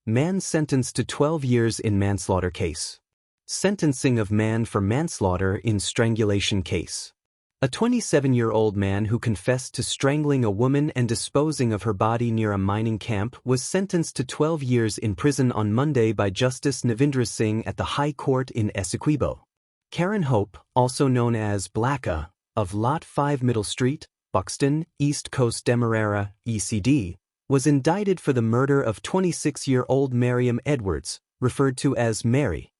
Man sentenced to 12 years in manslaughter case. Sentencing of man for manslaughter in strangulation case. A 27-year-old man who confessed to strangling a woman and disposing of her body near a mining camp was sentenced to 12 years in prison on Monday by Justice Navindra Singh at the High Court in Essequibo. Karen Hope, also known as Blacka, of Lot 5 Middle Street, Buxton, East Coast Demerara, ECD, was indicted for the murder of 26-year-old Miriam Edwards, referred to as Mary.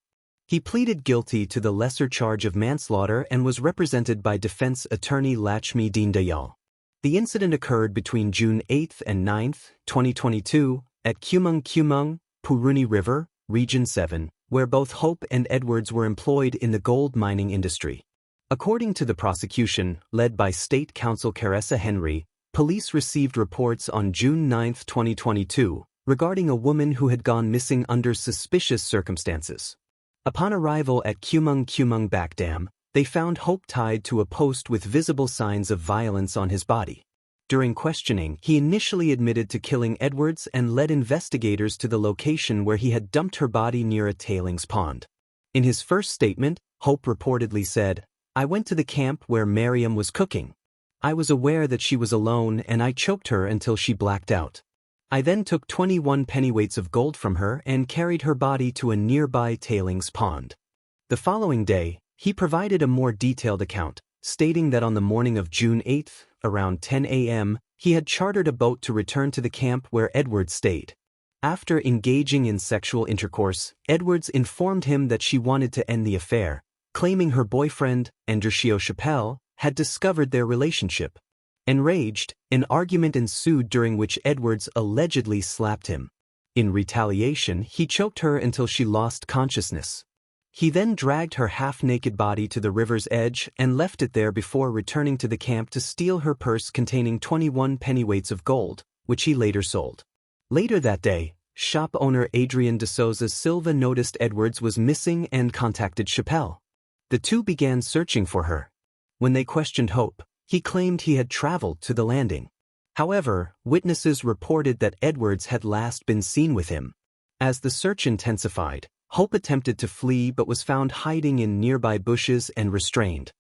He pleaded guilty to the lesser charge of manslaughter and was represented by defense attorney Lakshmi Deendayal. The incident occurred between June 8 and 9, 2022, at Kumung, Puruni River, Region 7, where both Hope and Edwards were employed in the gold mining industry. According to the prosecution, led by State Counsel Caressa Henry, police received reports on June 9, 2022, regarding a woman who had gone missing under suspicious circumstances. Upon arrival at Kumung Back Dam, they found Hope tied to a post with visible signs of violence on his body. During questioning, he initially admitted to killing Edwards and led investigators to the location where he had dumped her body near a tailings pond. In his first statement, Hope reportedly said, "I went to the camp where Miriam was cooking. I was aware that she was alone and I choked her until she blacked out. I then took 21 pennyweights of gold from her and carried her body to a nearby tailings pond." The following day, he provided a more detailed account, stating that on the morning of June 8, around 10 a.m., he had chartered a boat to return to the camp where Edwards stayed. After engaging in sexual intercourse, Edwards informed him that she wanted to end the affair, claiming her boyfriend, Andrcio Chappelle, had discovered their relationship. Enraged, an argument ensued during which Edwards allegedly slapped him. In retaliation, he choked her until she lost consciousness. He then dragged her half-naked body to the river's edge and left it there before returning to the camp to steal her purse containing 21 pennyweights of gold, which he later sold. Later that day, shop owner Adrian de Souza Silva noticed Edwards was missing and contacted Chappelle. The two began searching for her. When they questioned Hope, he claimed he had traveled to the landing. However, witnesses reported that Edwards had last been seen with him. As the search intensified, Hope attempted to flee but was found hiding in nearby bushes and restrained.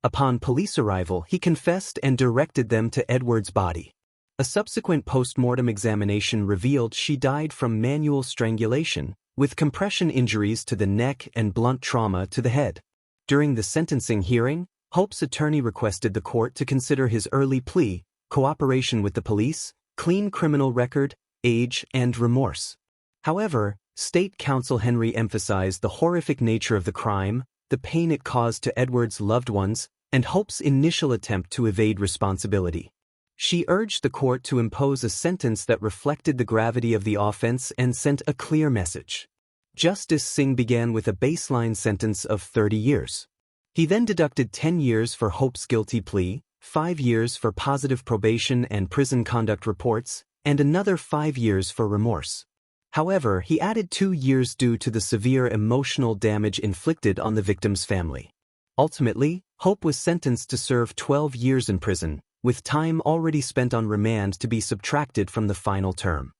Upon police arrival, he confessed and directed them to Edwards' body. A subsequent post-mortem examination revealed she died from manual strangulation, with compression injuries to the neck and blunt trauma to the head. During the sentencing hearing, Hope's attorney requested the court to consider his early plea, cooperation with the police, clean criminal record, age, and remorse. However, State Counsel Henry emphasized the horrific nature of the crime, the pain it caused to Edwards' loved ones, and Hope's initial attempt to evade responsibility. She urged the court to impose a sentence that reflected the gravity of the offense and sent a clear message. Justice Singh began with a baseline sentence of 30 years. He then deducted 10 years for Hope's guilty plea, 5 years for positive probation and prison conduct reports, and another 5 years for remorse. However, he added 2 years due to the severe emotional damage inflicted on the victim's family. Ultimately, Hope was sentenced to serve 12 years in prison, with time already spent on remand to be subtracted from the final term.